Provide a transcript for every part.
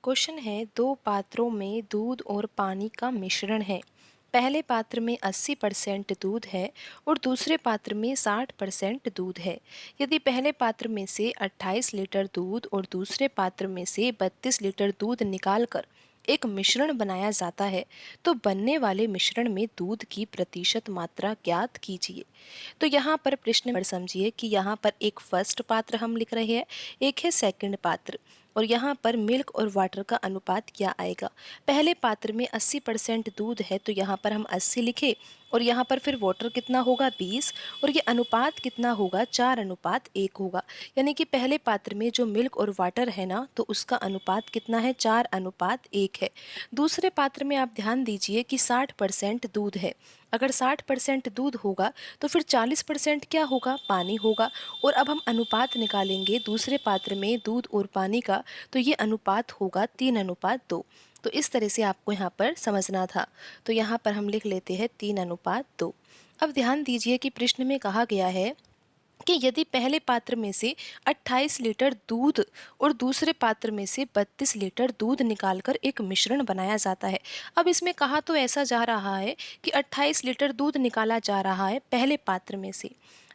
Question है, दो पात्रों में दूध और पानी का मिश्रण है। पहले पात्र में 80% दूध है और दूसरे पात्र में 60% दूध है। यदि पहले पात्र में से 28 लीटर दूध और दूसरे पात्र में से 32 लीटर दूध निकालकर एक मिश्रण बनाया जाता है, तो बनने वाले मिश्रण में दूध की प्रतिशत मात्रा ज्ञात कीजिए। तो यहाँ पर प्रश्न पर समझिए कि यहाँ पर एक फर्स्ट पात्र हम लिख रहे हैं, एक है सेकंड पात्र, और यहाँ पर मिल्क और वाटर का अनुपात क्या आएगा। पहले पात्र में 80% दूध है, तो यहाँ पर हम 80 लिखे, और यहाँ पर फिर वाटर कितना होगा 20, और ये अनुपात कितना होगा 4:1 होगा। यानी कि पहले पात्र में जो मिल्क और वाटर है ना, तो उसका अनुपात कितना है 4:1 है। दूसरे पात्र में आप ध्यान दीजिए कि 60% दूध है। अगर 60% दूध होगा तो फिर 40% क्या होगा, पानी होगा। और अब हम अनुपात निकालेंगे दूसरे पात्र में दूध और पानी का, तो ये अनुपात होगा 3:2। तो इस तरह से आपको यहाँ पर समझना था। तो यहाँ पर हम लिख लेते हैं 3:2। अब ध्यान दीजिए कि प्रश्न में कहा गया है कि यदि पहले पात्र में से 28 लीटर दूध और दूसरे पात्र में से 32 लीटर दूध निकालकर एक मिश्रण बनाया जाता है। अब इसमें कहा तो ऐसा जा रहा है कि 28 लीटर दूध निकाला जा रहा है पहले पात्र में से,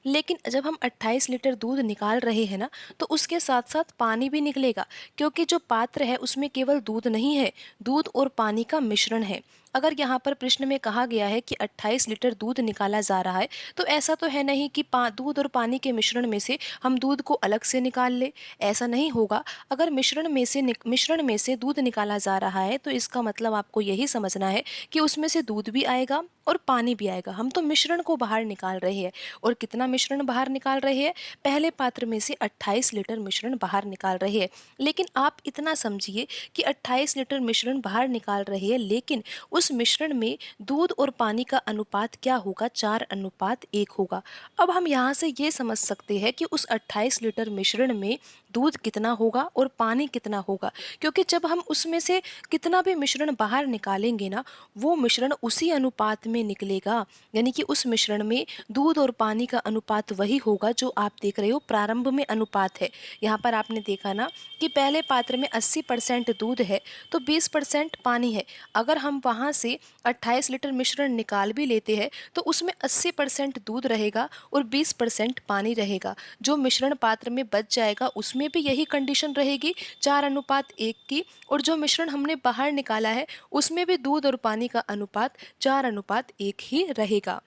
लेकिन जब हम 28 लीटर दूध निकाल रहे हैं ना, तो उसके साथ साथ पानी भी निकलेगा, क्योंकि जो पात्र है उसमें केवल दूध नहीं है, दूध और पानी का मिश्रण है। अगर यहाँ पर प्रश्न में कहा गया है कि 28 लीटर दूध निकाला जा रहा है, तो ऐसा तो है नहीं कि दूध और पानी के मिश्रण में से हम दूध को अलग से निकाल ले, ऐसा नहीं होगा। अगर मिश्रण में से दूध निकाला जा रहा है, तो इसका मतलब आपको यही समझना है कि उसमें से दूध भी आएगा और पानी भी आएगा। हम तो मिश्रण को बाहर निकाल रहे हैं। और कितना मिश्रण बाहर निकाल रहे हैं, पहले पात्र में से 28 लीटर मिश्रण बाहर निकाल रहे हैं। लेकिन आप इतना समझिए कि 28 लीटर मिश्रण बाहर निकाल रहे हैं, लेकिन उस मिश्रण में दूध और पानी का अनुपात क्या होगा, 4:1 होगा। अब हम यहाँ से ये समझ सकते हैं कि उस 28 लीटर मिश्रण में दूध कितना होगा और पानी कितना होगा, क्योंकि जब हम उसमें से कितना भी मिश्रण बाहर निकालेंगे ना, वो मिश्रण उसी अनुपात में निकलेगा। यानी कि उस मिश्रण में दूध और पानी का अनुपात वही होगा जो आप देख रहे हो प्रारंभ में अनुपात है। यहाँ पर आपने देखा ना कि पहले पात्र में 80% दूध है तो 20% पानी है। अगर हम वहाँ से 28 लीटर मिश्रण निकाल भी लेते हैं, तो उसमें 80% दूध रहेगा और 20% पानी रहेगा। जो मिश्रण पात्र में बच जाएगा उसमें भी यही कंडीशन रहेगी, 4:1 की। और जो मिश्रण हमने बाहर निकाला है उसमें भी दूध और पानी का अनुपात 4:1 ही रहेगा।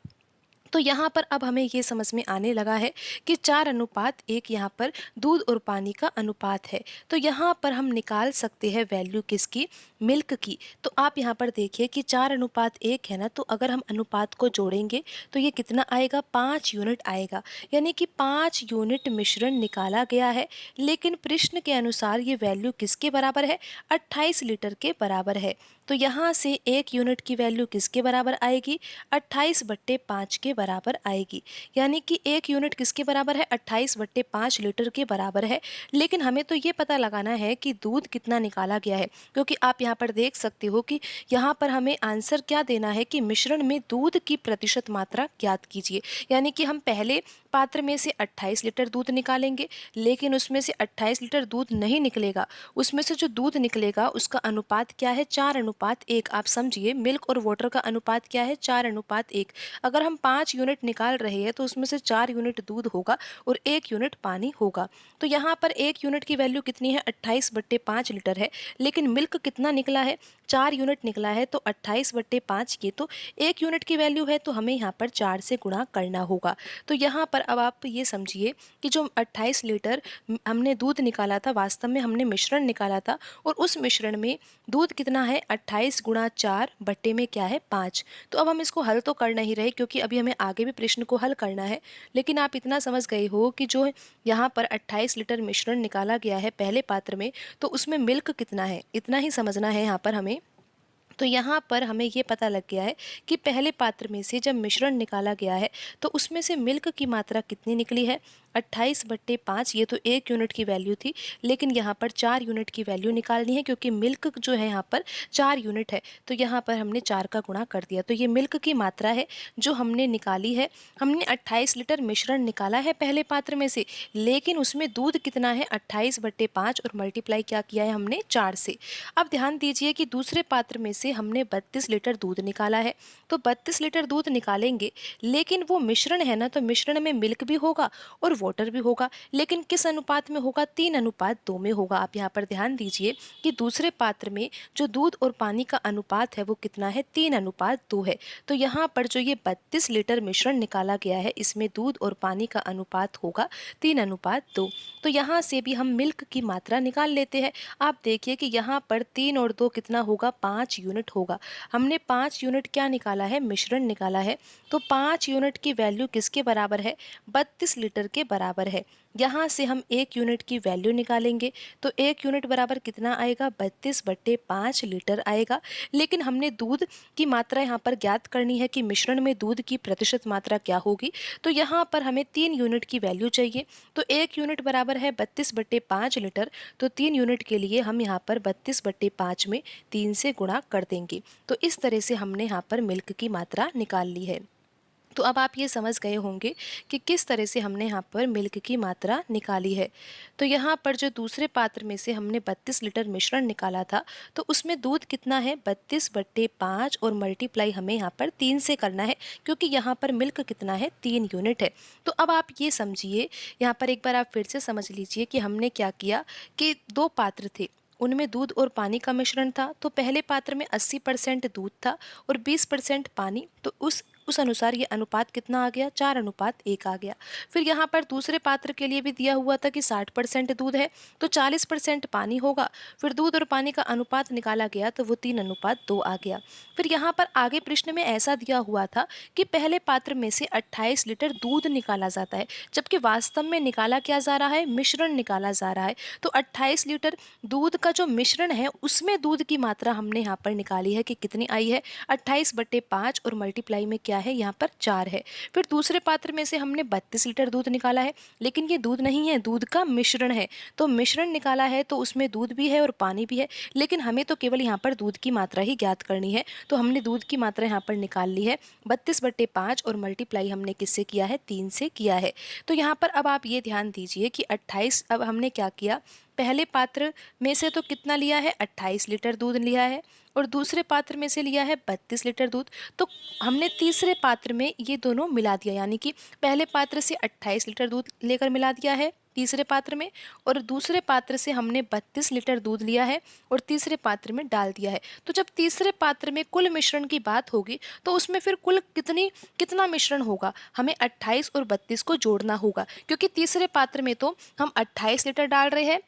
तो यहाँ पर अब हमें ये समझ में आने लगा है कि 4:1 यहाँ पर दूध और पानी का अनुपात है। तो यहाँ पर हम निकाल सकते हैं वैल्यू किसकी, मिल्क की। तो आप यहाँ पर देखिए कि 4:1 है ना, तो अगर हम अनुपात को जोड़ेंगे तो ये कितना आएगा, 5 यूनिट आएगा। यानी कि 5 यूनिट मिश्रण निकाला गया है, लेकिन प्रश्न के अनुसार ये वैल्यू किसके बराबर है, 28 लीटर के बराबर है। तो यहाँ से 1 यूनिट की वैल्यू किसके बराबर आएगी, 28/5 के बराबर आएगी। यानी कि 1 यूनिट किसके बराबर है, 28/5 लीटर के बराबर है। लेकिन हमें तो ये पता लगाना है कि दूध कितना निकाला गया है, क्योंकि आप यहाँ पर देख सकते हो कि यहाँ पर हमें आंसर क्या देना है कि मिश्रण में दूध की प्रतिशत मात्रा ज्ञात कीजिए। यानी कि हम पहले पात्र में से 28 लीटर दूध निकालेंगे, लेकिन उसमें से 28 लीटर दूध नहीं निकलेगा। उसमें से जो दूध निकलेगा उसका अनुपात क्या है, 4:1। आप समझिए, मिल्क और वाटर का अनुपात क्या है, 4:1। अगर हम 5 यूनिट निकाल रहे हैं तो उसमें से 4 यूनिट दूध होगा और 1 यूनिट पानी होगा। तो यहाँ पर 1 यूनिट की वैल्यू कितनी है, 28/5 लीटर है। लेकिन मिल्क कितना निकला है, 4 यूनिट निकला है। तो 28/5 की तो 1 यूनिट की वैल्यू है, तो हमें यहाँ पर 4 से गुणा करना होगा। तो यहाँ पर अब आप ये समझिए कि जो 28 लीटर हमने दूध निकाला था, वास्तव में हमने मिश्रण निकाला था, और उस मिश्रण में दूध कितना है, 28 × 4 बट्टे में क्या है, 5। तो अब हम इसको हल तो कर नहीं रहे, क्योंकि अभी हमें आगे भी प्रश्न को हल करना है। लेकिन आप इतना समझ गए हो कि जो यहाँ पर 28 लीटर मिश्रण निकाला गया है पहले पात्र में, तो उसमें मिल्क कितना है, इतना ही समझना है यहाँ पर हमें। तो यहाँ पर हमें ये पता लग गया है कि पहले पात्र में से जब मिश्रण निकाला गया है तो उसमें से मिल्क की मात्रा कितनी निकली है, 28/5 ये तो 1 यूनिट की वैल्यू थी, लेकिन यहाँ पर 4 यूनिट की वैल्यू निकालनी है क्योंकि मिल्क जो है यहाँ पर 4 यूनिट है, तो यहाँ पर हमने 4 का गुणा कर दिया। तो ये मिल्क की मात्रा है जो हमने निकाली है। हमने 28 लीटर मिश्रण निकाला है पहले पात्र में से, लेकिन उसमें दूध कितना है 28/5 और मल्टीप्लाई क्या किया है हमने 4 से। अब ध्यान दीजिए कि दूसरे पात्र में से हमने 32 लीटर दूध निकाला है, तो 32 लीटर दूध निकालेंगे, लेकिन वो मिश्रण है ना, तो मिश्रण में मिल्क भी होगा और वाटर भी होगा, लेकिन किस अनुपात में होगा? 3:2 में होगा। आप यहाँ पर ध्यान दीजिए कि दूसरे पात्र में जो दूध और पानी का अनुपात है वो कितना है? 3:2 है। तो यहाँ पर जो ये 32 लीटर मिश्रण निकाला गया है, इसमें दूध और पानी का अनुपात होगा 3:2। तो यहाँ से भी हम मिल्क की मात्रा निकाल लेते हैं। आप देखिए कि यहाँ पर 3 और 2 कितना होगा? 5 यूनिट होगा। हमने 5 यूनिट क्या निकाला है? मिश्रण निकाला है। तो 5 यूनिट की वैल्यू किसके बराबर है? 32 लीटर के बराबर है। यहाँ से हम 1 यूनिट की वैल्यू निकालेंगे, तो 1 यूनिट बराबर कितना आएगा? 32/5 लीटर आएगा। लेकिन हमने दूध की मात्रा यहाँ पर ज्ञात करनी है कि मिश्रण में दूध की प्रतिशत मात्रा क्या होगी, तो यहाँ पर हमें 3 यूनिट की वैल्यू चाहिए। तो 1 यूनिट बराबर है 32/5 लीटर, तो 3 यूनिट के लिए हम यहाँ पर 32/5 में 3 से गुणा कर देंगे। तो इस तरह से हमने यहाँ पर मिल्क की मात्रा निकाल ली है। तो अब आप ये समझ गए होंगे कि किस तरह से हमने यहाँ पर मिल्क की मात्रा निकाली है। तो यहाँ पर जो दूसरे पात्र में से हमने 32 लीटर मिश्रण निकाला था, तो उसमें दूध कितना है? 32/5 और मल्टीप्लाई हमें यहाँ पर 3 से करना है, क्योंकि यहाँ पर मिल्क कितना है? 3 यूनिट है। तो अब आप ये समझिए, यहाँ पर एक बार आप फिर से समझ लीजिए कि हमने क्या किया कि 2 पात्र थे, उनमें दूध और पानी का मिश्रण था। तो पहले पात्र में 80% दूध था और 20% पानी, तो उस अनुसार ये अनुपात कितना आ गया? 4:1 आ गया। फिर यहाँ पर दूसरे पात्र के लिए भी दिया हुआ था कि 60% दूध है तो 40% पानी होगा। फिर दूध और पानी का अनुपात निकाला गया तो वो 3:2 आ गया। फिर यहाँ पर आगे प्रश्न में ऐसा दिया हुआ था कि पहले पात्र में से 28 लीटर दूध निकाला जाता है, जबकि वास्तव में निकाला क्या जा रहा है? मिश्रण निकाला जा रहा है। तो 28 लीटर दूध का जो मिश्रण है उसमें दूध की मात्रा हमने यहाँ पर निकाली है कि कितनी आई है? 28/5 और मल्टीप्लाई में क्या है? यहाँ पर 4 है। फिर दूसरे पात्र में से हमने 32 लीटर दूध निकाला है, लेकिन ये दूध नहीं है, दूध का मिश्रण है। तो मिश्रण निकाला है तो उसमें दूध भी है और पानी भी है, लेकिन हमें तो केवल यहाँ पर दूध की मात्रा ही ज्ञात करनी है। तो हमने दूध की मात्रा यहाँ पर निकाल ली है 32/5 और मल्टीप्लाई हमने किससे किया है? 3 से किया है। तो यहाँ पर अब आप ये ध्यान दीजिए कि 28, अब हमने क्या किया? पहले पात्र में से तो कितना लिया है? 28 लीटर दूध लिया है और दूसरे पात्र में से लिया है 32 लीटर दूध। तो हमने तीसरे पात्र में ये दोनों मिला दिया, यानी कि पहले पात्र से 28 लीटर दूध लेकर मिला दिया है तीसरे पात्र में, और दूसरे पात्र से हमने 32 लीटर दूध लिया है और तीसरे पात्र में डाल दिया है। तो जब तीसरे पात्र में कुल मिश्रण की बात होगी तो उसमें फिर कुल कितना मिश्रण होगा? हमें 28 और 32 को जोड़ना होगा, क्योंकि तीसरे पात्र में तो हम 28 लीटर डाल रहे हैं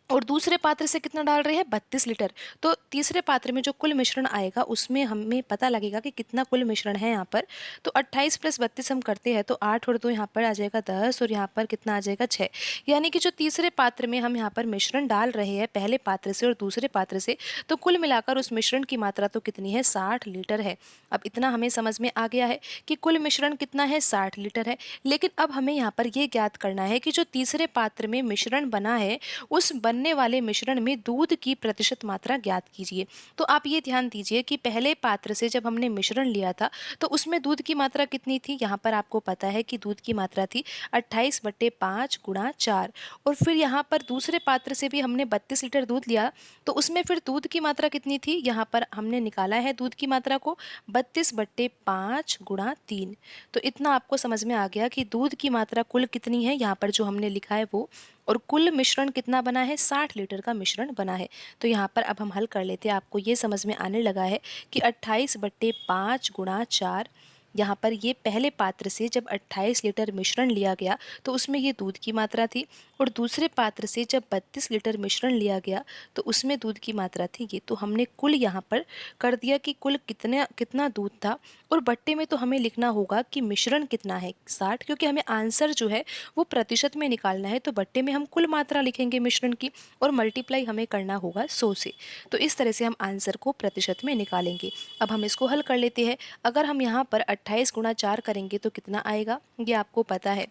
और दूसरे पात्र से कितना डाल रहे हैं? 32 लीटर। तो तीसरे पात्र में जो कुल मिश्रण आएगा उसमें हमें पता लगेगा कि कितना कुल मिश्रण है यहाँ पर। तो 28 + 32 हम करते हैं तो 8 और 2 यहाँ पर आ जाएगा 10 और यहाँ पर कितना आ जाएगा? 6। यानी कि जो तीसरे पात्र में हम यहाँ पर मिश्रण डाल रहे हैं पहले पात्र से और दूसरे पात्र से, तो कुल मिलाकर उस मिश्रण की मात्रा तो कितनी है? 60 लीटर है। अब इतना हमें समझ में आ गया है कि कुल मिश्रण कितना है? 60 लीटर है। लेकिन अब हमें यहाँ पर ये ज्ञात करना है कि जो तीसरे पात्र में मिश्रण बना है उस बनने वाले मिश्रण में दूध की प्रतिशत मात्रा ज्ञात कीजिए। तो आप ये ध्यान दीजिए कि पहले पात्र से जब हमने मिश्रण लिया था तो उसमें दूध की मात्रा कितनी थी? यहाँ पर आपको पता है कि दूध की मात्रा थी 28/5 × 4। और फिर यहाँ पर दूसरे पात्र से भी हमने 32 लीटर दूध लिया, तो उसमें फिर दूध की मात्रा कितनी थी? यहाँ पर हमने निकाला है दूध की मात्रा को 32/5 × 3। तो इतना आपको समझ में आ गया कि दूध की मात्रा कुल कितनी है, यहाँ पर जो हमने लिखा है वो, और कुल मिश्रण कितना बना है? 60 लीटर का मिश्रण बना है। तो यहाँ पर अब हम हल कर लेते हैं। आपको ये समझ में आने लगा है कि 28/5 × 4, यहाँ पर ये पहले पात्र से जब 28 लीटर मिश्रण लिया गया तो उसमें ये दूध की मात्रा थी, और दूसरे पात्र से जब 32 लीटर मिश्रण लिया गया तो उसमें दूध की मात्रा थी ये। तो हमने कुल यहाँ पर कर दिया कि कुल कितना दूध था, और बट्टे में तो हमें लिखना होगा कि मिश्रण कितना है 60, क्योंकि हमें आंसर जो है वो प्रतिशत में निकालना है। तो बट्टे में हम कुल मात्रा लिखेंगे मिश्रण की और मल्टीप्लाई हमें करना होगा 100 से। तो इस तरह से हम आंसर को प्रतिशत में निकालेंगे। अब हम इसको हल कर लेते हैं। अगर हम यहाँ पर 28 × 4 करेंगे तो कितना आएगा? ये आपको पता है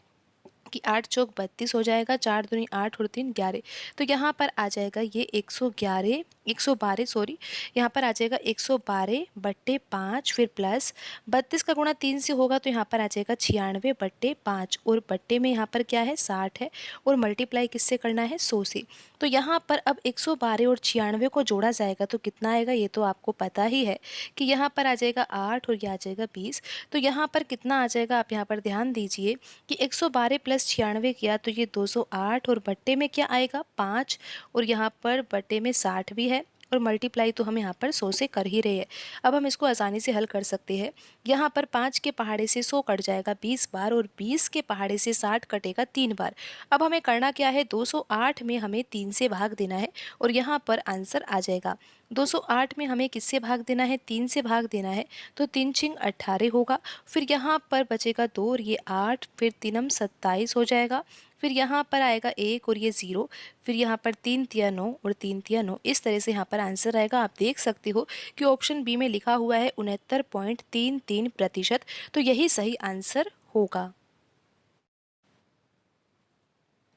कि 8 चौक 32 हो जाएगा, 4 दूनी 8 और 3 11। तो यहाँ पर आ जाएगा ये 112 सॉरी, यहाँ पर आ जाएगा 112/5, फिर प्लस 32 का गुणा 3 से होगा तो यहाँ पर आ जाएगा 96/5, और बट्टे में यहाँ पर क्या है 60 है, और मल्टीप्लाई किससे करना है 100 से। तो यहाँ पर अब 112 और 96 को जोड़ा जाएगा तो कितना आएगा, ये तो आपको पता ही है कि यहाँ पर आ जाएगा 8 और ये आ जाएगा 20। तो यहाँ पर कितना आ जाएगा, आप यहाँ पर ध्यान दीजिए कि 112 + 96 किया तो ये 208, और बट्टे में क्या आएगा 5, और यहाँ पर बट्टे में 60 भी है, और मल्टीप्लाई तो हम यहाँ पर 100 से कर ही रहे हैं। अब हम इसको आसानी से हल कर सकते हैं। यहाँ पर 5 के पहाड़े से 100 कट जाएगा 20 बार, और 20 के पहाड़े से 60 कटेगा 3 बार। अब हमें करना क्या है, 208 में हमें 3 से भाग देना है, और यहाँ पर आंसर आ जाएगा 208 में हमें किससे भाग देना है, 3 से भाग देना है, तो 3 छिंग 18 होगा। फिर यहाँ पर बचेगा 2 और ये 8, फिर 3 27 हो जाएगा। फिर यहाँ पर आएगा 1 और ये 0, फिर यहाँ पर 3 तिया 9 और 3 तिया 9। इस तरह से यहाँ पर आंसर आएगा। आप देख सकते हो कि ऑप्शन बी में लिखा हुआ है 69.33%, तो यही सही आंसर होगा।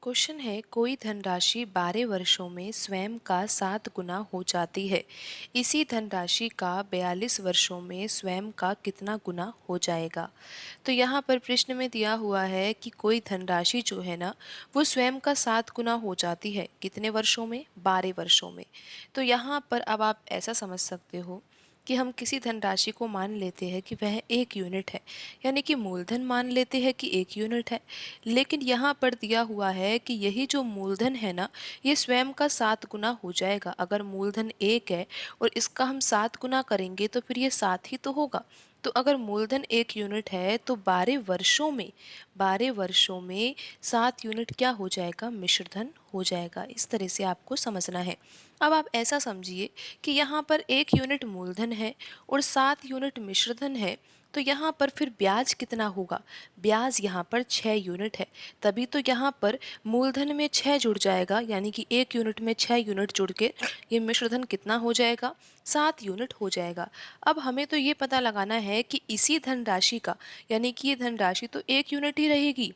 क्वेश्चन है, कोई धनराशि 12 वर्षों में स्वयं का 7 गुना हो जाती है, इसी धनराशि का 42 वर्षों में स्वयं का कितना गुना हो जाएगा। तो यहाँ पर प्रश्न में दिया हुआ है कि कोई धनराशि जो है ना वो स्वयं का 7 गुना हो जाती है, कितने वर्षों में, 12 वर्षों में। तो यहाँ पर अब आप ऐसा समझ सकते हो कि हम किसी धनराशि को मान लेते हैं कि वह 1 यूनिट है, यानी कि मूलधन मान लेते हैं कि 1 यूनिट है। लेकिन यहाँ पर दिया हुआ है कि यही जो मूलधन है ना ये स्वयं का 7 गुना हो जाएगा। अगर मूलधन 1 है और इसका हम 7 गुना करेंगे तो फिर ये 7 ही तो होगा। तो अगर मूलधन 1 यूनिट है तो 12 वर्षों में 7 यूनिट क्या हो जाएगा, मिश्रधन हो जाएगा। इस तरह से आपको समझना है। अब आप ऐसा समझिए कि यहाँ पर 1 यूनिट मूलधन है और 7 यूनिट मिश्रधन है, तो यहाँ पर फिर ब्याज कितना होगा, ब्याज यहाँ पर 6 यूनिट है। तभी तो यहाँ पर मूलधन में 6 जुड़ जाएगा, यानी कि 1 यूनिट में 6 यूनिट जुड़ के ये मिश्रधन कितना हो जाएगा, 7 यूनिट हो जाएगा। अब हमें तो ये पता लगाना है कि इसी धनराशि का, यानी कि ये धनराशि तो 1 यूनिट ही रहेगी,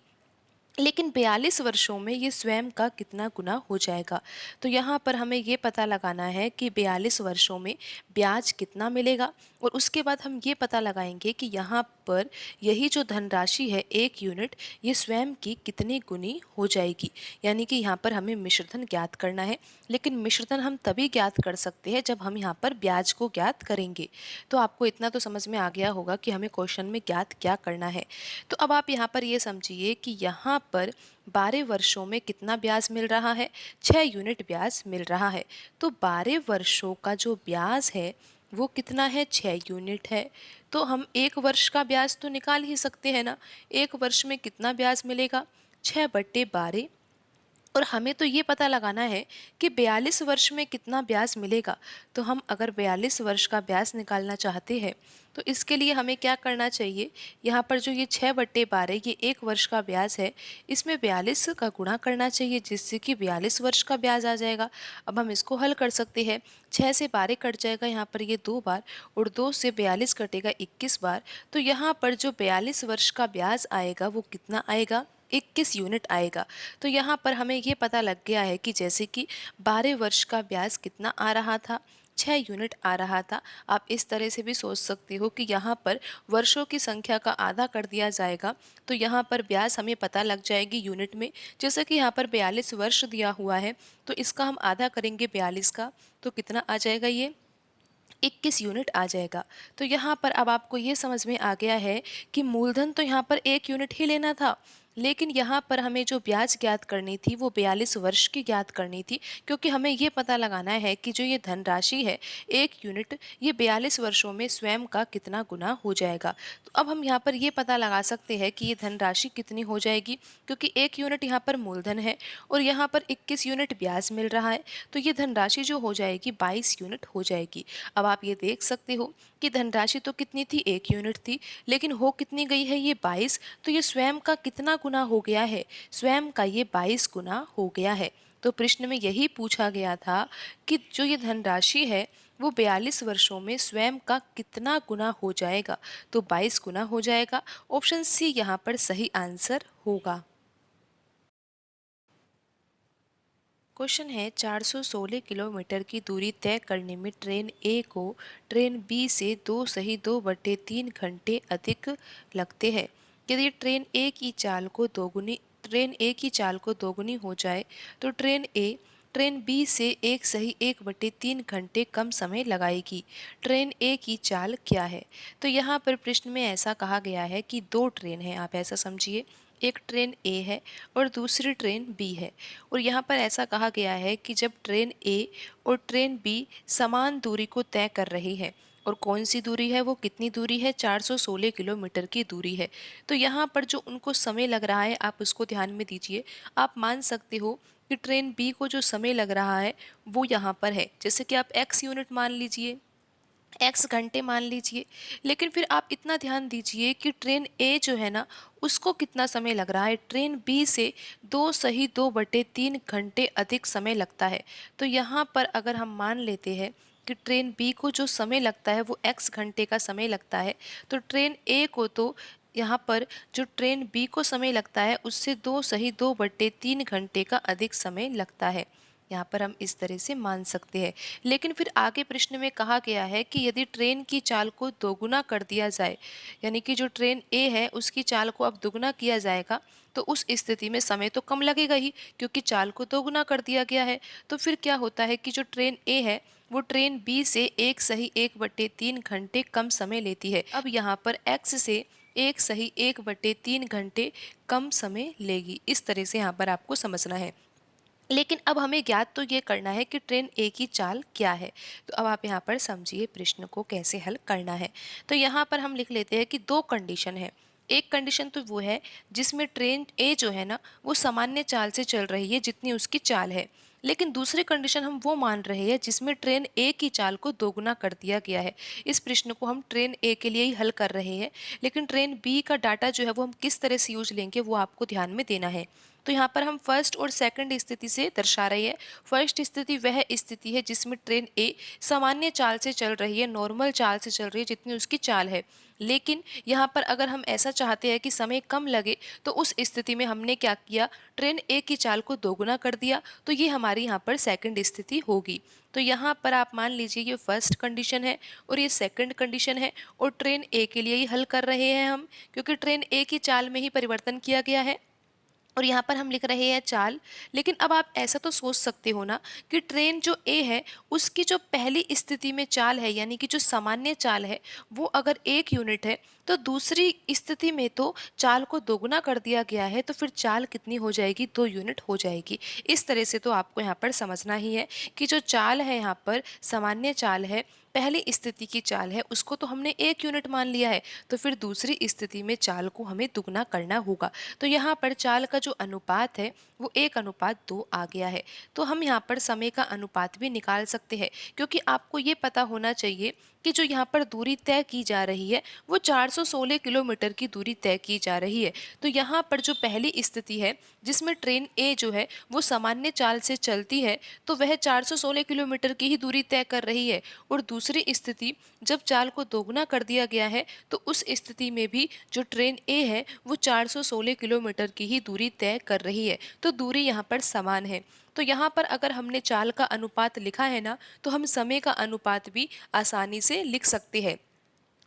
लेकिन 42 वर्षों में ये स्वयं का कितना गुना हो जाएगा। तो यहाँ पर हमें ये पता लगाना है कि 42 वर्षों में ब्याज कितना मिलेगा, और उसके बाद हम ये पता लगाएंगे कि यहाँ पर यही जो धनराशि है 1 यूनिट ये स्वयं की कितनी गुनी हो जाएगी। यानी कि यहाँ पर हमें मिश्रधन ज्ञात करना है, लेकिन मिश्रधन हम तभी ज्ञात कर सकते हैं जब हम यहाँ पर ब्याज को ज्ञात करेंगे। तो आपको इतना तो समझ में आ गया होगा कि हमें क्वेश्चन में ज्ञात क्या करना है। तो अब आप यहाँ पर ये समझिए कि यहाँ पर 12 वर्षों में कितना ब्याज मिल रहा है, 6 यूनिट ब्याज मिल रहा है। तो 12 वर्षों का जो ब्याज है वो कितना है, 6 यूनिट है। तो हम 1 वर्ष का ब्याज तो निकाल ही सकते हैं ना। 1 वर्ष में कितना ब्याज मिलेगा, 6/12। और हमें तो ये पता लगाना है कि 42 वर्ष में कितना ब्याज मिलेगा। तो हम अगर 42 वर्ष का ब्याज निकालना चाहते हैं तो इसके लिए हमें क्या करना चाहिए, यहाँ पर जो ये 6/12 ये 1 वर्ष का ब्याज है, इसमें 42 का गुणा करना चाहिए, जिससे कि 42 वर्ष का ब्याज आ जाएगा। अब हम इसको हल कर सकते हैं। 6 से 12 कट जाएगा यहाँ पर ये 2 बार, और 2 से 42 कटेगा 21 बार। तो यहाँ पर जो 42 वर्ष का ब्याज आएगा वो कितना आएगा, 21 यूनिट आएगा। तो यहाँ पर हमें ये पता लग गया है कि जैसे कि 12 वर्ष का ब्याज कितना आ रहा था, 6 यूनिट आ रहा था। आप इस तरह से भी सोच सकते हो कि यहाँ पर वर्षों की संख्या का आधा कर दिया जाएगा, तो यहाँ पर ब्याज हमें पता लग जाएगी यूनिट में। जैसे कि यहाँ पर 42 वर्ष दिया हुआ है, तो इसका हम आधा करेंगे 42 का, तो कितना आ जाएगा, ये 21 यूनिट आ जाएगा। तो यहाँ पर अब आपको ये समझ में आ गया है कि मूलधन तो यहाँ पर 1 यूनिट ही लेना था, लेकिन यहाँ पर हमें जो ब्याज ज्ञात करनी थी वो 42 वर्ष की ज्ञात करनी थी, क्योंकि हमें ये पता लगाना है कि जो ये धनराशि है 1 यूनिट ये 42 वर्षों में स्वयं का कितना गुना हो जाएगा। तो अब हम यहाँ पर ये पता लगा सकते हैं कि ये धनराशि कितनी हो जाएगी, क्योंकि 1 यूनिट यहाँ पर मूलधन है और यहाँ पर 21 यूनिट ब्याज मिल रहा है, तो ये धनराशि जो हो जाएगी 22 यूनिट हो जाएगी। अब आप ये देख सकते हो कि धनराशि तो कितनी थी, 1 यूनिट थी, लेकिन हो कितनी गई है, ये 22। तो ये स्वयं का कितना गुना हो गया है, स्वयं का ये 22 गुना हो गया है। तो प्रश्न में यही पूछा गया था कि जो ये धनराशि है वो 42 वर्षों में स्वयं का कितना गुना हो जाएगा, तो 22 गुना हो जाएगा। ऑप्शन सी यहाँ पर सही आंसर होगा। क्वेश्चन है 416 किलोमीटर की दूरी तय करने में ट्रेन ए को ट्रेन बी से 2 सही 2/3 घंटे अधिक लगते हैं। यदि ट्रेन ए की चाल को दोगुनी हो जाए तो ट्रेन ए ट्रेन बी से 1 सही 1/3 घंटे कम समय लगाएगी। ट्रेन ए की चाल क्या है? तो यहाँ पर प्रश्न में ऐसा कहा गया है कि दो ट्रेन हैं, आप ऐसा समझिए। एक ट्रेन ए है और दूसरी ट्रेन बी है। और यहाँ पर ऐसा कहा गया है कि जब ट्रेन ए और ट्रेन बी समान दूरी को तय कर रही है, और कौन सी दूरी है, वो कितनी दूरी है, 416 किलोमीटर की दूरी है। तो यहाँ पर जो उनको समय लग रहा है आप उसको ध्यान में दीजिए। आप मान सकते हो कि ट्रेन बी को जो समय लग रहा है वो यहाँ पर है, जैसे कि आप एक्स यूनिट मान लीजिए, एक्स घंटे मान लीजिए। लेकिन फिर आप इतना ध्यान दीजिए कि ट्रेन ए जो है ना, उसको कितना समय लग रहा है, ट्रेन बी से 2 सही 2/3 घंटे अधिक समय लगता है। तो यहाँ पर अगर हम मान लेते हैं कि ट्रेन बी को जो समय लगता है वो एक्स घंटे का समय लगता है, तो ट्रेन ए को तो यहाँ पर जो ट्रेन बी को समय लगता है उससे 2 सही 2/3 घंटे का अधिक समय लगता है। यहाँ पर हम इस तरह से मान सकते हैं। लेकिन फिर आगे प्रश्न में कहा गया है कि यदि ट्रेन की चाल को दोगुना कर दिया जाए, यानी कि जो ट्रेन ए है उसकी चाल को अब दुगना किया जाएगा, तो उस स्थिति में समय तो कम लगेगा ही, क्योंकि चाल को दोगुना कर दिया गया है। तो फिर क्या होता है कि जो ट्रेन ए है वो ट्रेन बी से 1 सही 1/3 घंटे कम समय लेती है। अब यहाँ पर एक्स से 1 सही 1/3 घंटे कम समय लेगी। इस तरह से यहाँ पर आपको समझना है। लेकिन अब हमें ज्ञात तो ये करना है कि ट्रेन ए की चाल क्या है। तो अब आप यहाँ पर समझिए प्रश्न को कैसे हल करना है। तो यहाँ पर हम लिख लेते हैं कि दो कंडीशन है। एक कंडीशन तो वो है जिसमें ट्रेन ए जो है ना वो सामान्य चाल से चल रही है जितनी उसकी चाल है। लेकिन दूसरी कंडीशन हम वो मान रहे हैं जिसमें ट्रेन ए की चाल को दोगुना कर दिया गया है। इस प्रश्न को हम ट्रेन ए के लिए ही हल कर रहे हैं, लेकिन ट्रेन बी का डाटा जो है वो हम किस तरह से यूज लेंगे वो आपको ध्यान में देना है। तो यहाँ पर हम फर्स्ट और सेकंड स्थिति से दर्शा रहे हैं। फर्स्ट स्थिति वह स्थिति है जिसमें ट्रेन ए सामान्य चाल से चल रही है, नॉर्मल चाल से चल रही है जितनी उसकी चाल है। लेकिन यहाँ पर अगर हम ऐसा चाहते हैं कि समय कम लगे, तो उस स्थिति में हमने क्या किया, ट्रेन ए की चाल को दोगुना कर दिया। तो ये हमारी यहाँ पर सेकंड स्थिति होगी। तो यहाँ पर आप मान लीजिए ये फर्स्ट कंडीशन है और ये सेकंड कंडीशन है, और ट्रेन ए के लिए ही हल कर रहे हैं हम, क्योंकि ट्रेन ए की चाल में ही परिवर्तन किया गया है। और यहाँ पर हम लिख रहे हैं चाल। लेकिन अब आप ऐसा तो सोच सकते हो ना कि ट्रेन जो ए है उसकी जो पहली स्थिति में चाल है, यानी कि जो सामान्य चाल है, वो अगर 1 यूनिट है, तो दूसरी स्थिति में तो चाल को दोगुना कर दिया गया है, तो फिर चाल कितनी हो जाएगी, 2 यूनिट हो जाएगी। इस तरह से तो आपको यहाँ पर समझना ही है कि जो चाल है यहाँ पर सामान्य चाल है, पहली स्थिति की चाल है, उसको तो हमने 1 यूनिट मान लिया है, तो फिर दूसरी स्थिति में चाल को हमें दुगना करना होगा। तो यहाँ पर चाल का जो अनुपात है वो 1:2 आ गया है। तो हम यहाँ पर समय का अनुपात भी निकाल सकते हैं, क्योंकि आपको ये पता होना चाहिए कि जो यहाँ पर दूरी तय की जा रही है वो 416 किलोमीटर की दूरी तय की जा रही है। तो यहाँ पर जो पहली स्थिति है जिसमें ट्रेन ए जो है वो सामान्य चाल से चलती है, तो वह 416 किलोमीटर की ही दूरी तय कर रही है। और दूसरी स्थिति जब चाल को दोगुना कर दिया गया है, तो उस स्थिति में भी जो ट्रेन ए है वो 416 किलोमीटर की ही दूरी तय कर रही है। तो दूरी यहाँ पर समान है। तो यहाँ पर अगर हमने चाल का अनुपात लिखा है ना, तो हम समय का अनुपात भी आसानी से लिख सकते हैं।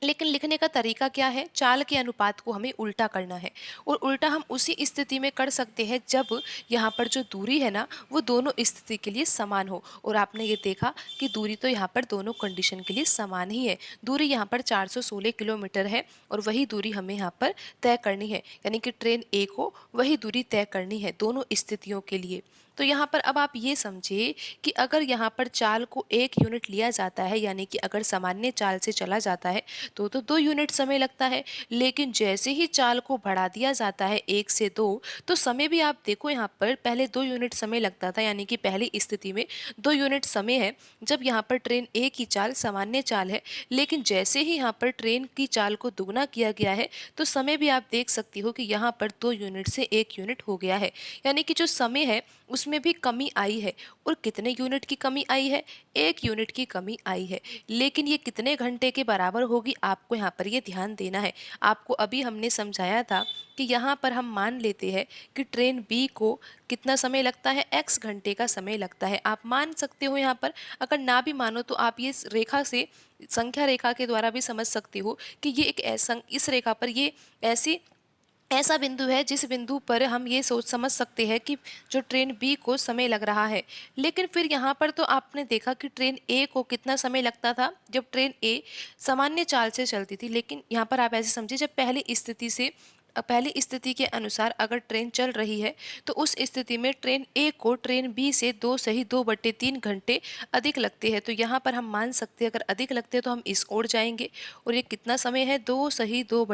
लेकिन लिखने का तरीका क्या है, चाल के अनुपात को हमें उल्टा करना है। और उल्टा हम उसी स्थिति में कर सकते हैं जब यहाँ पर जो दूरी है ना वो दोनों स्थिति के लिए समान हो। और आपने ये देखा कि दूरी तो यहाँ पर दोनों कंडीशन के लिए समान ही है। दूरी यहाँ पर 416 किलोमीटर है और वही दूरी हमें यहाँ पर तय करनी है, यानी कि ट्रेन ए को वही दूरी तय करनी है दोनों स्थितियों के लिए। तो यहाँ पर अब आप ये समझिए कि अगर यहाँ पर चाल को 1 यूनिट लिया जाता है, यानी कि अगर सामान्य चाल से चला जाता है तो 2 यूनिट समय लगता है। लेकिन जैसे ही चाल को बढ़ा दिया जाता है 1 से 2, तो समय भी आप देखो यहाँ पर पहले 2 यूनिट समय लगता था, यानी कि पहली स्थिति में 2 यूनिट समय है जब यहाँ पर ट्रेन ए की चाल सामान्य चाल है। लेकिन जैसे ही यहाँ पर ट्रेन की चाल को दुगना किया गया है, तो समय भी आप देख सकती हो कि यहाँ पर 2 यूनिट से 1 यूनिट हो गया है, यानी कि जो समय है उसमें भी कमी आई है। और कितने यूनिट की कमी आई है? 1 यूनिट की कमी आई है। लेकिन ये कितने घंटे के बराबर होगी, आपको यहाँ पर ये ध्यान देना है। आपको अभी हमने समझाया था कि यहाँ पर हम मान लेते हैं कि ट्रेन बी को कितना समय लगता है, x घंटे का समय लगता है। आप मान सकते हो यहाँ पर, अगर ना भी मानो तो आप ये रेखा से, संख्या रेखा के द्वारा भी समझ सकते हो कि ये एक ऐसा, इस रेखा पर ये ऐसी ऐसा बिंदु है जिस बिंदु पर हम ये सोच समझ सकते हैं कि जो ट्रेन बी को समय लग रहा है। लेकिन फिर यहाँ पर तो आपने देखा कि ट्रेन ए को कितना समय लगता था जब ट्रेन ए सामान्य चाल से चलती थी। लेकिन यहाँ पर आप ऐसे समझिए, जब पहली स्थिति के अनुसार अगर ट्रेन चल रही है तो उस स्थिति में ट्रेन ए को ट्रेन बी से 2 घंटे अधिक लगते हैं। तो यहाँ पर हम मान सकते हैं, अगर अधिक लगते हैं तो हम इस ओर जाएंगे। और ये कितना समय है? 2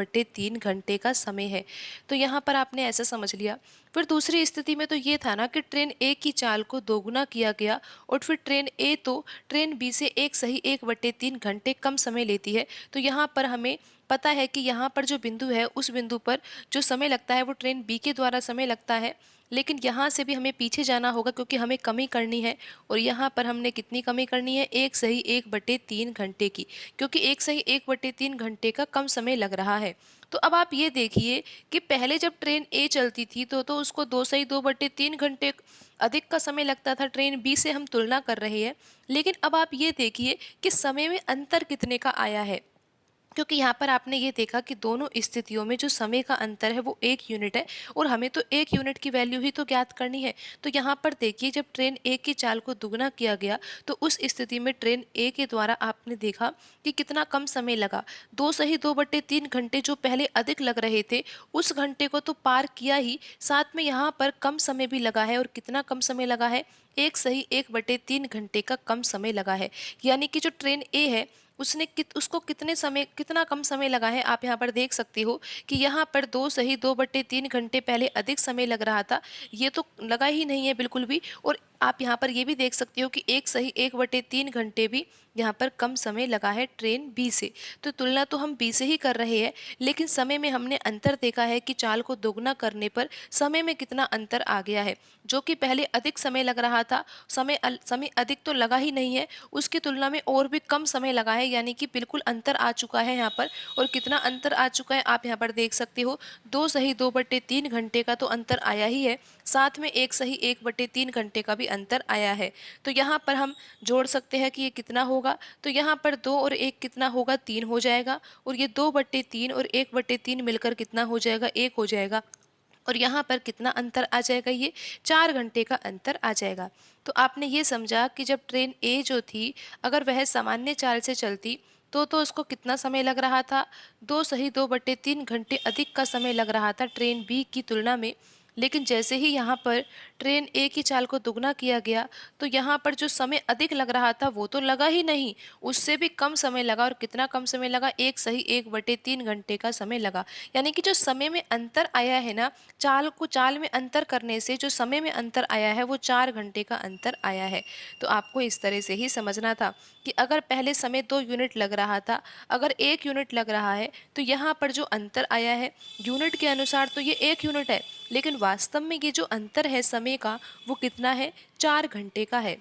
घंटे का समय है। तो यहाँ पर आपने ऐसा समझ लिया। फिर दूसरी स्थिति में तो ये था ना कि ट्रेन ए की चाल को दोगुना किया गया और फिर ट्रेन ए तो ट्रेन बी से 1 घंटे कम समय लेती है। तो यहाँ पर हमें पता है कि यहाँ पर जो बिंदु है, उस बिंदु पर जो समय लगता है वो ट्रेन बी के द्वारा समय लगता है। लेकिन यहाँ से भी हमें पीछे जाना होगा क्योंकि हमें कमी करनी है। और यहाँ पर हमने कितनी कमी करनी है? 1 घंटे की, क्योंकि 1 घंटे का कम समय लग रहा है। तो अब आप ये देखिए कि पहले जब ट्रेन ए चलती थी तो उसको 2 घंटे अधिक का समय लगता था। ट्रेन बी से हम तुलना कर रहे हैं। लेकिन अब आप ये देखिए कि समय में अंतर कितने का आया है, क्योंकि यहाँ पर आपने ये देखा कि दोनों स्थितियों में जो समय का अंतर है वो 1 यूनिट है और हमें तो 1 यूनिट की वैल्यू ही तो ज्ञात करनी है। तो यहाँ पर देखिए, जब ट्रेन ए की चाल को दुगना किया गया तो उस स्थिति में ट्रेन ए के द्वारा आपने देखा कि कितना कम समय लगा। 2 घंटे जो पहले अधिक लग रहे थे उस घंटे को तो पार किया ही, साथ में यहाँ पर कम समय भी लगा है। और कितना कम समय लगा है? 1 घंटे का कम समय लगा है। यानी कि जो ट्रेन ए है उसको कितना कम समय लगा है, आप यहाँ पर देख सकते हो कि यहाँ पर 2 घंटे पहले अधिक समय लग रहा था, ये तो लगा ही नहीं है बिल्कुल भी। और आप यहाँ पर ये भी देख सकते हो कि 1 घंटे भी यहाँ पर कम समय लगा है ट्रेन बी से। तो तुलना तो हम बी से ही कर रहे हैं, लेकिन समय में हमने अंतर देखा है कि चाल को दोगुना करने पर समय में कितना अंतर आ गया है। जो कि पहले अधिक समय लग रहा था, समय अधिक तो लगा ही नहीं है, उसकी तुलना में और भी कम समय लगा है। यानी कि बिल्कुल अंतर आ चुका है यहाँ पर। और कितना अंतर आ चुका है आप यहाँ पर देख सकते हो, 2 घंटे का तो अंतर आया ही है, साथ में 1 का भी अंतर आया है। तो यहाँ पर हम जोड़ सकते हैं कि ये कितना होगा। तो यहाँ पर 2 और 1 कितना होगा? 3 हो जाएगा। और ये 2/3 और 1/3 मिलकर कितना हो जाएगा? 1 हो जाएगा। और यहाँ पर कितना अंतर आ जाएगा? ये 4 घंटे का अंतर आ जाएगा। तो आपने ये समझा कि जब ट्रेन ए जो थी, अगर वह सामान्य चाल से चलती तो उसको कितना समय लग रहा था? 2 अधिक का समय लग रहा था ट्रेन बी की तुलना में। लेकिन जैसे ही यहाँ पर ट्रेन ए की चाल को दुगना किया गया तो यहाँ पर जो समय अधिक लग रहा था वो तो लगा ही नहीं, उससे भी कम समय लगा। और कितना कम समय लगा? 1 घंटे का समय लगा। यानी कि जो समय में अंतर आया है ना, चाल में अंतर करने से जो समय में अंतर आया है वो 4 घंटे का अंतर आया है। तो आपको इस तरह से ही समझना था कि अगर पहले समय 2 यूनिट लग रहा था, अगर 1 यूनिट लग रहा है तो यहाँ पर जो अंतर आया है यूनिट के अनुसार तो ये 1 यूनिट है, लेकिन वास्तव में ये जो अंतर है समय का वो कितना है? 4 घंटे का है।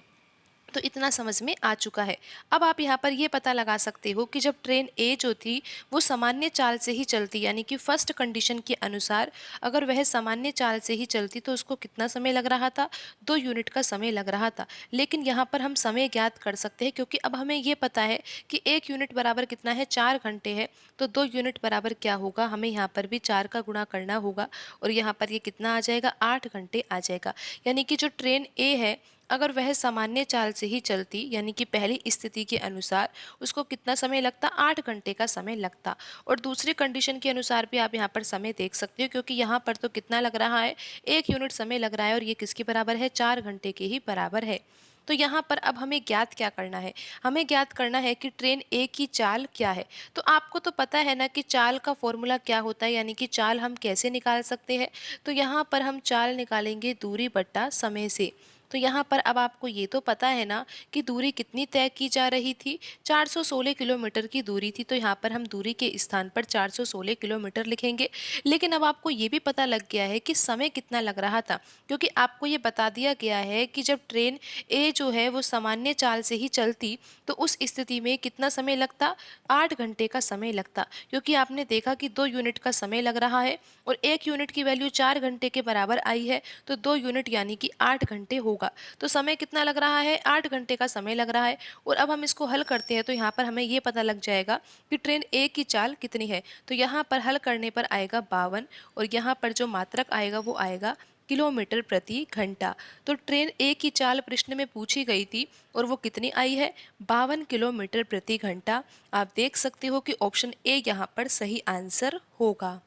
तो इतना समझ में आ चुका है। अब आप यहाँ पर ये पता लगा सकते हो कि जब ट्रेन ए जो थी वो सामान्य चाल से ही चलती, यानी कि फर्स्ट कंडीशन के अनुसार अगर वह सामान्य चाल से ही चलती तो उसको कितना समय लग रहा था? 2 यूनिट का समय लग रहा था। लेकिन यहाँ पर हम समय ज्ञात कर सकते हैं, क्योंकि अब हमें ये पता है कि 1 यूनिट बराबर कितना है? 4 घंटे है। तो 2 यूनिट बराबर क्या होगा? हमें यहाँ पर भी 4 का गुणा करना होगा और यहाँ पर ये कितना आ जाएगा? 8 घंटे आ जाएगा। यानी कि जो ट्रेन ए है, अगर वह सामान्य चाल से ही चलती, यानी कि पहली स्थिति के अनुसार उसको कितना समय लगता? 8 घंटे का समय लगता। और दूसरी कंडीशन के अनुसार भी आप यहाँ पर समय देख सकते हो, क्योंकि यहाँ पर तो कितना लग रहा है? 1 यूनिट समय लग रहा है और ये किसके बराबर है? 4 घंटे के ही बराबर है। तो यहाँ पर अब हमें ज्ञात क्या करना है? हमें ज्ञात करना है कि ट्रेन ए की चाल क्या है। तो आपको तो पता है ना कि चाल का फॉर्मूला क्या होता है, यानी कि चाल हम कैसे निकाल सकते हैं। तो यहाँ पर हम चाल निकालेंगे दूरी बट्टा समय से। तो यहाँ पर अब आपको ये तो पता है ना कि दूरी कितनी तय की जा रही थी, 416 किलोमीटर की दूरी थी। तो यहाँ पर हम दूरी के स्थान पर 416 किलोमीटर लिखेंगे। लेकिन अब आपको ये भी पता लग गया है कि समय कितना लग रहा था, क्योंकि आपको ये बता दिया गया है कि जब ट्रेन ए जो है वो सामान्य चाल से ही चलती तो उस स्थिति में कितना समय लगता, 8 घंटे का समय लगता। क्योंकि आपने देखा कि 2 यूनिट का समय लग रहा है और 1 यूनिट की वैल्यू 4 घंटे के बराबर आई है, तो 2 यूनिट यानी कि 8 घंटे होगा। तो समय कितना लग रहा है, 8 घंटे का समय लग रहा है। और अब हम इसको हल करते हैं तो यहाँ पर हमें ये पता लग जाएगा कि ट्रेन ए की चाल कितनी है। तो यहाँ पर हल करने पर आएगा 52 और यहाँ पर जो मात्रक आएगा वो आएगा किलोमीटर प्रति घंटा। तो ट्रेन ए की चाल प्रश्न में पूछी गई थी और वो कितनी आई है, 52 किलोमीटर प्रति घंटा। आप देख सकते हो कि ऑप्शन ए यहाँ पर सही आंसर होगा।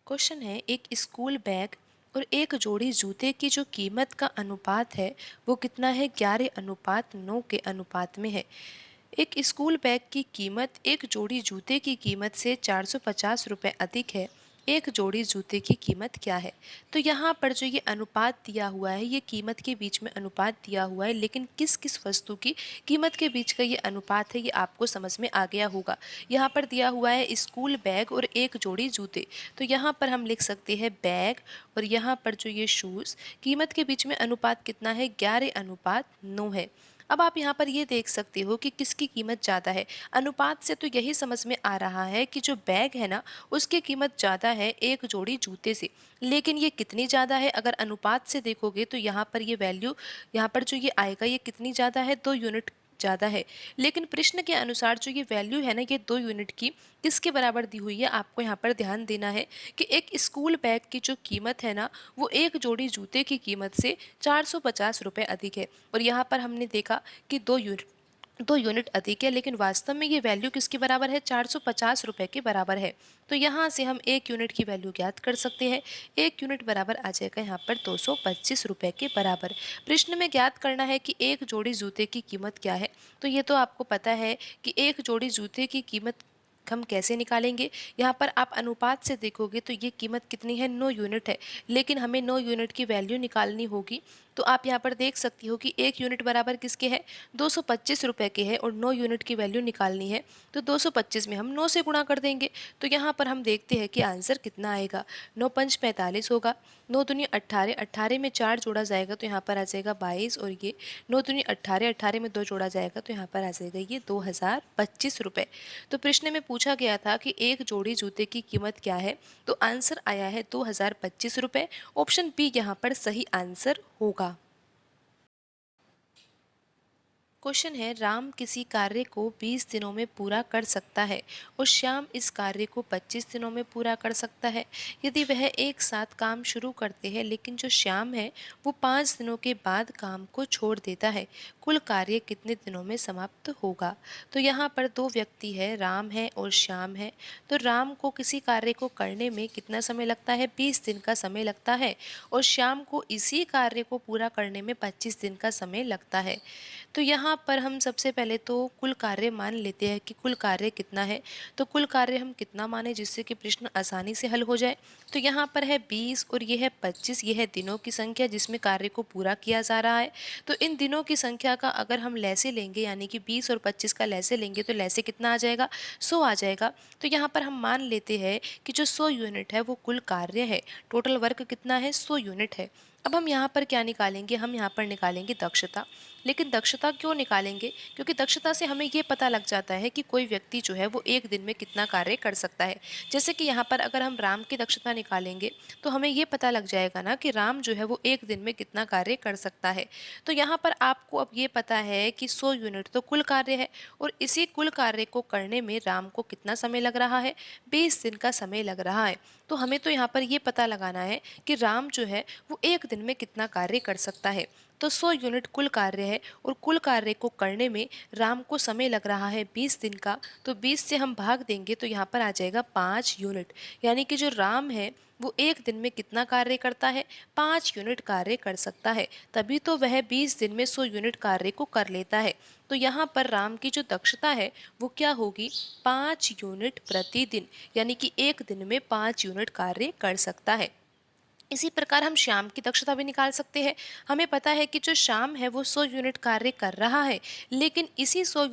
क्वेश्चन है, एक स्कूल बैग और एक जोड़ी जूते की जो कीमत का अनुपात है वो कितना है, 11:9 के अनुपात में है। एक स्कूल बैग की कीमत एक जोड़ी जूते की कीमत से 450 रुपये अधिक है। एक जोड़ी जूते की कीमत क्या है। तो यहाँ पर जो ये अनुपात दिया हुआ है, ये कीमत के बीच में अनुपात दिया हुआ है, लेकिन किस किस वस्तु की कीमत के बीच का ये अनुपात है ये आपको समझ में आ गया होगा। यहाँ पर दिया हुआ है स्कूल बैग और एक जोड़ी जूते। तो यहाँ पर हम लिख सकते हैं बैग और यहाँ पर जो ये शूज़, कीमत के बीच में अनुपात कितना है, 11:9 है। अब आप यहाँ पर ये देख सकते हो कि किसकी कीमत ज़्यादा है। अनुपात से तो यही समझ में आ रहा है कि जो बैग है ना उसकी कीमत ज़्यादा है एक जोड़ी जूते से। लेकिन ये कितनी ज़्यादा है, अगर अनुपात से देखोगे तो यहाँ पर ये वैल्यू, यहाँ पर जो ये आएगा ये कितनी ज़्यादा है, 2 यूनिट ज़्यादा है। लेकिन प्रश्न के अनुसार जो ये वैल्यू है ना, ये 2 यूनिट की किसके बराबर दी हुई है, आपको यहाँ पर ध्यान देना है कि एक स्कूल बैग की जो कीमत है ना वो एक जोड़ी जूते की कीमत से 450 रुपये अधिक है। और यहाँ पर हमने देखा कि 2 यूनिट अधिक है, लेकिन वास्तव में ये वैल्यू किसके बराबर है, 450 रुपये के बराबर है। तो यहाँ से हम 1 यूनिट की वैल्यू ज्ञात कर सकते हैं। 1 यूनिट बराबर आ जाएगा यहाँ पर 225 रुपये के बराबर। प्रश्न में ज्ञात करना है कि एक जोड़ी जूते की कीमत क्या है। तो ये तो आपको पता है कि एक जोड़ी जूते की कीमत हम कैसे निकालेंगे। यहाँ पर आप अनुपात से देखोगे तो ये कीमत कितनी है, 9 यूनिट है। लेकिन हमें 9 यूनिट की वैल्यू निकालनी होगी। तो आप यहाँ पर देख सकती हो कि 1 यूनिट बराबर किसके है, 225 रुपये के है और 9 यूनिट की वैल्यू निकालनी है। तो 225 में हम 9 से गुणा कर देंगे। तो यहाँ पर हम देखते हैं कि आंसर कितना आएगा, 9×5 = 45 होगा। 9×2 = 18, 18 में 4 जोड़ा जाएगा तो यहाँ पर आ जाएगा 22 और ये 9×2 = 18, 18 में 2 जोड़ा जाएगा तो यहाँ पर आ जाएगा ये 2025 रुपये। तो प्रश्न में पूछा गया था कि एक जोड़ी जूते की कीमत क्या है, तो आंसर आया है 2025 रुपये। ऑप्शन बी यहाँ पर सही आंसर होगा। क्वेश्चन है, राम किसी कार्य को 20 दिनों में पूरा कर सकता है और श्याम इस कार्य को 25 दिनों में पूरा कर सकता है। यदि वह एक साथ काम शुरू करते हैं लेकिन जो श्याम है वो 5 दिनों के बाद काम को छोड़ देता है, कुल कार्य कितने दिनों में समाप्त होगा। तो यहाँ पर दो व्यक्ति है, राम है और श्याम है। तो राम को किसी कार्य को करने में कितना समय लगता है, 20 दिन का समय लगता है और श्याम को इसी कार्य को पूरा करने में 25 दिन का समय लगता है। तो यहाँ पर हम सबसे पहले तो कुल कार्य मान लेते हैं कि कुल कार्य कितना है। तो कुल कार्य हम कितना माने जिससे कि प्रश्न आसानी से हल हो जाए। तो यहाँ पर है 20 और ये है 25, ये है दिनों की संख्या जिसमें कार्य को पूरा किया जा रहा है। तो इन दिनों की संख्या का अगर हम लैसे लेंगे यानी कि 20 और 25 का लैसे लेंगे तो लैसे कितना आ जाएगा, 100 आ जाएगा। तो यहाँ पर हम मान लेते हैं कि जो 100 यूनिट है वो कुल कार्य है। टोटल वर्क कितना है, 100 यूनिट है। अब हम यहाँ पर क्या निकालेंगे, हम यहाँ पर निकालेंगे दक्षता। लेकिन दक्षता क्यों निकालेंगे, क्योंकि दक्षता से हमें ये पता लग जाता है कि कोई व्यक्ति जो है वो एक दिन में कितना कार्य कर सकता है। जैसे कि यहाँ पर अगर हम राम की दक्षता निकालेंगे तो हमें ये पता लग जाएगा ना कि राम जो है वो एक दिन में कितना कार्य कर सकता है। तो यहाँ पर आपको अब ये पता है कि 100 यूनिट तो कुल कार्य है और इसी कुल कार्य को करने में राम को कितना समय लग रहा है, 20 दिन का समय लग रहा है। तो हमें तो यहाँ पर ये पता लगाना है कि राम जो है वो एक दिन में कितना कार्य कर सकता है। तो 100 यूनिट कुल कार्य है और कुल कार्य को करने में राम को समय लग रहा है 20 दिन का। तो 20 से हम भाग देंगे तो यहाँ पर आ जाएगा 5 यूनिट। यानी कि जो राम है वो एक दिन में कितना कार्य करता है, 5 यूनिट कार्य कर सकता है। तभी तो वह 20 दिन में 100 यूनिट कार्य को कर लेता है। तो यहाँ पर राम की जो दक्षता है वो क्या होगी, 5 यूनिट प्रतिदिन। यानी कि एक दिन में 5 यूनिट कार्य कर सकता है। इसी प्रकार हम श्याम की दक्षता भी निकाल सकते हैं। हमें पता है कि जो श्याम है वो 100 यूनिट कार्य कर रहा है, लेकिन इसी 100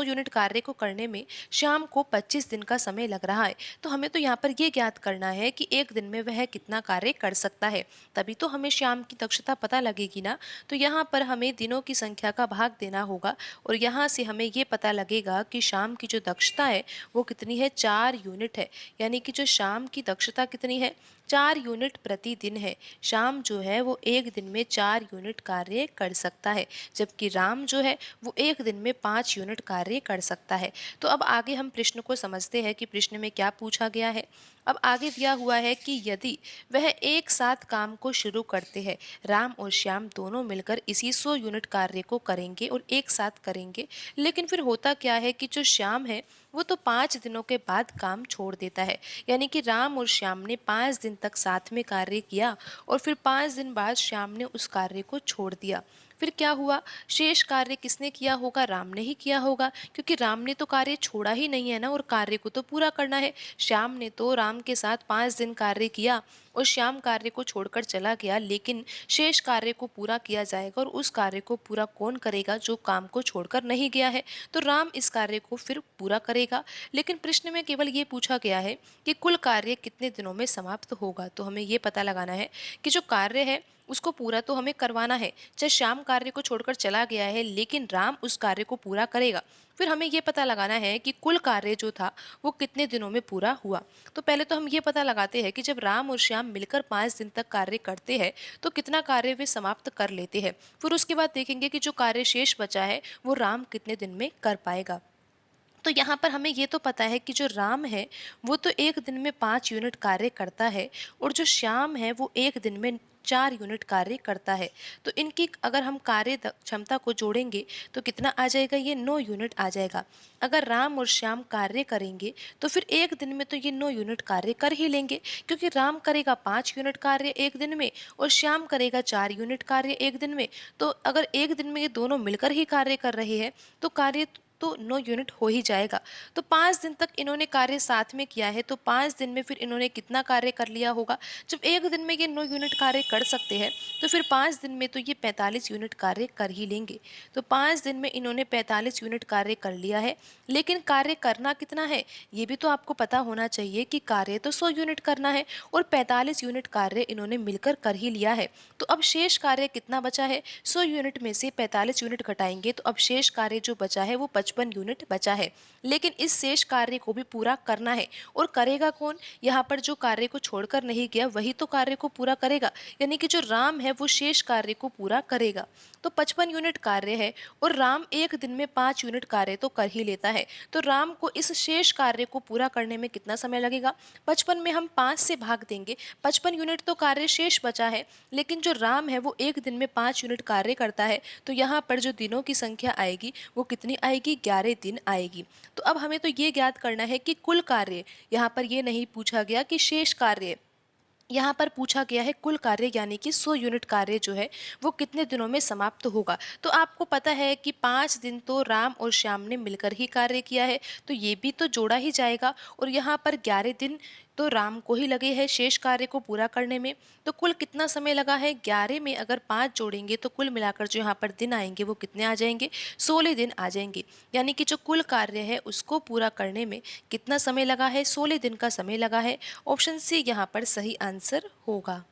यूनिट कार्य को करने में श्याम को 25 दिन का समय लग रहा है। तो हमें तो यहाँ पर ये ज्ञात करना है कि एक दिन में वह कितना कार्य कर सकता है, तभी तो हमें श्याम की दक्षता पता लगेगी ना। तो यहाँ पर हमें दिनों की संख्या का भाग देना होगा और यहाँ से हमें ये पता लगेगा कि श्याम की जो दक्षता है वो कितनी है, 4 यूनिट है। यानी कि जो श्याम की दक्षता कितनी है, 4 यूनिट प्रतिदिन है। शाम जो है वो एक दिन में 4 यूनिट कार्य कर सकता है, जबकि राम जो है वो एक दिन में 5 यूनिट कार्य कर सकता है। तो अब आगे हम प्रश्न को समझते हैं कि प्रश्न में क्या पूछा गया है। अब आगे दिया हुआ है कि यदि वह एक साथ काम को शुरू करते हैं, राम और श्याम दोनों मिलकर इसी 100 यूनिट कार्य को करेंगे और एक साथ करेंगे, लेकिन फिर होता क्या है कि जो श्याम है वो तो 5 दिनों के बाद काम छोड़ देता है। यानी कि राम और श्याम ने 5 दिन तक साथ में कार्य किया और फिर 5 दिन बाद श्याम ने उस कार्य को छोड़ दिया। फिर क्या हुआ, शेष कार्य किसने किया होगा, राम ने ही किया होगा, क्योंकि राम ने तो कार्य छोड़ा ही नहीं है ना, और कार्य को तो पूरा करना है। श्याम ने तो राम के साथ 5 दिन कार्य किया और श्याम कार्य को छोड़कर चला गया, लेकिन शेष कार्य को पूरा किया जाएगा और उस कार्य को पूरा कौन करेगा, जो काम को छोड़कर नहीं गया है। तो राम इस कार्य को फिर पूरा करेगा। लेकिन प्रश्न में केवल ये पूछा गया है कि कुल कार्य कितने दिनों में समाप्त होगा। तो हमें ये पता लगाना है कि जो कार्य है उसको पूरा तो हमें करवाना है। चाहे श्याम कार्य को छोड़कर चला गया है, लेकिन राम उस कार्य को पूरा करेगा। फिर हमें ये पता लगाना है कि कुल कार्य जो था वो कितने दिनों में पूरा हुआ। तो पहले तो हम ये पता लगाते हैं कि जब राम और श्याम मिलकर 5 दिन तक कार्य करते हैं तो कितना कार्य वे समाप्त कर लेते हैं। फिर उसके बाद देखेंगे कि जो कार्य शेष बचा है वो राम कितने दिन में कर पाएगा। तो यहाँ पर हमें ये तो पता है कि जो राम है वो तो एक दिन में 5 यूनिट कार्य करता है और जो श्याम है वो एक दिन में 4 यूनिट कार्य करता है। तो इनकी अगर हम क्षमता को जोड़ेंगे तो कितना आ जाएगा, ये 9 यूनिट आ जाएगा। अगर राम और श्याम कार्य करेंगे तो फिर एक दिन में तो ये 9 यूनिट कार्य कर ही लेंगे, क्योंकि राम करेगा 5 यूनिट कार्य एक दिन में और श्याम करेगा 4 यूनिट कार्य एक दिन में। तो अगर एक दिन में ये दोनों मिलकर ही कार्य कर रहे हैं तो कार्य तो 9 यूनिट हो ही जाएगा। तो 5 दिन तक इन्होंने कार्य साथ में किया है, तो 5 दिन में फिर इन्होंने कितना कार्य कर लिया होगा। जब एक दिन में ये 9 यूनिट कार्य कर सकते हैं तो फिर 5 दिन में तो ये 45 यूनिट कार्य कर ही लेंगे। तो 5 दिन में इन्होंने 45 यूनिट कार्य कर लिया है, लेकिन कार्य करना कितना है ये भी तो आपको पता होना चाहिए कि कार्य तो 100 यूनिट करना है और 45 यूनिट कार्य इन्होंने मिलकर कर ही लिया है। तो अब शेष कार्य कितना बचा है, 100 यूनिट में से 45 यूनिट घटाएंगे तो अब शेष कार्य जो बचा है वो 55 यूनिट बचा है। लेकिन इस शेष कार्य को भी पूरा करना है, और करेगा कौन, यहाँ पर जो कार्य को छोड़कर नहीं गया वही तो कार्य को पूरा करेगा। यानी कि जो राम है वो शेष कार्य को पूरा करेगा। तो 55 यूनिट कार्य है और राम एक दिन में 5 यूनिट कार्य तो कर ही लेता है। तो राम को इस शेष कार्य को पूरा करने में कितना समय लगेगा, 55 में हम 5 से भाग देंगे। 55 यूनिट तो कार्य शेष बचा है, लेकिन जो राम है वो एक दिन में 5 यूनिट कार्य करता है। तो यहाँ पर जो दिनों की संख्या आएगी वो कितनी आएगी, 11 दिन आएगी। तो अब हमें तो ये ज्ञात करना है कि कुल कार्य, यहाँ पर ये नहीं पूछा गया कि शेष कार्य, यहाँ पर पूछा गया है कुल कार्य, यानी कि 100 यूनिट कार्य जो है वो कितने दिनों में समाप्त होगा। तो आपको पता है कि 5 दिन तो राम और श्याम ने मिलकर ही कार्य किया है, तो ये भी तो जोड़ा ही जाएगा। और यहाँ पर 11 दिन तो राम को ही लगे हैं शेष कार्य को पूरा करने में। तो कुल कितना समय लगा है, 11 में अगर 5 जोड़ेंगे तो कुल मिलाकर जो यहाँ पर दिन आएंगे वो कितने आ जाएंगे, 16 दिन आ जाएंगे। यानी कि जो कुल कार्य है उसको पूरा करने में कितना समय लगा है, 16 दिन का समय लगा है। ऑप्शन सी यहाँ पर सही आंसर होगा।